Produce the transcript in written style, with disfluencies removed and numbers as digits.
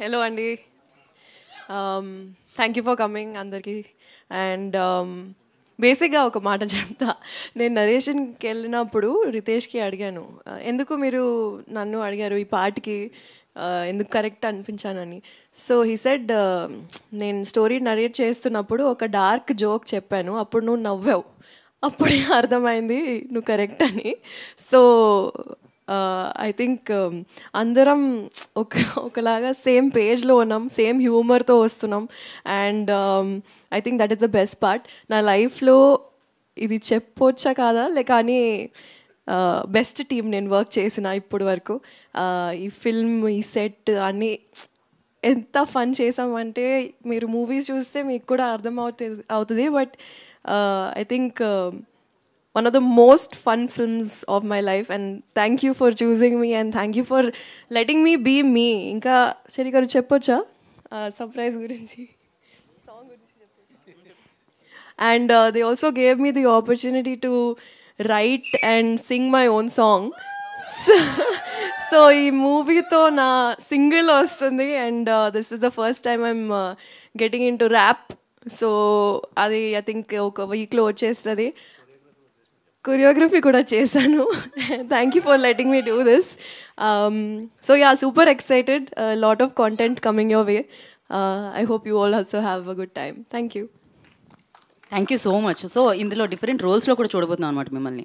Hello అండి. Thank you for coming అందరికీ. And బేసిక్గా ఒక మాట చెప్తా. నేను నరేషన్కి వెళ్ళినప్పుడు రితేష్కి అడిగాను, ఎందుకు మీరు నన్ను అడిగారు ఈ పాటకి ఎందుకు కరెక్ట్ అనిపించానని. సో హీ సెడ్, నేను స్టోరీ నరేట్ చేస్తున్నప్పుడు ఒక డార్క్ జోక్ చెప్పాను, అప్పుడు నువ్వు నవ్వావు, అప్పుడే అర్థమైంది నువ్వు కరెక్ట్ అని. సో ఐ థింక్ అందరం ఒకలాగా సేమ్ పేజ్లో ఉన్నాం, సేమ్ హ్యూమర్తో వస్తున్నాం. And I think that is the best part. నా లైఫ్లో ఇది చెప్పొచ్చా కాదా కానీ బెస్ట్ టీం నేను వర్క్ చేసిన ఇప్పుడు వరకు. ఈ ఫిల్మ్, ఈ సెట్ అన్నీ ఎంత ఫన్ చేసామంటే మీరు మూవీస్ చూస్తే మీకు కూడా అర్థం అవుతుంది. But I think one of the most fun films of my life, and thank you for choosing me and thank you for letting me be me. Inka Cheri garu cheppocha surprise gurinchi, song gurinchi cheppocha. And they also gave me the opportunity to write and sing my own song. So ee movie to na single vastundi, and this is the first time I'm getting into rap. So adi I think oka week lo vachestadi. Choreography కూడా చేశాను. Thank you for letting me do this. So yeah, super excited. Lot of content coming your way. I hope you all also have a good time. Thank you. Thank you so much. So ఇందులో different రోల్స్లో కూడా చూడబోతున్నాం అనమాట మిమ్మల్ని.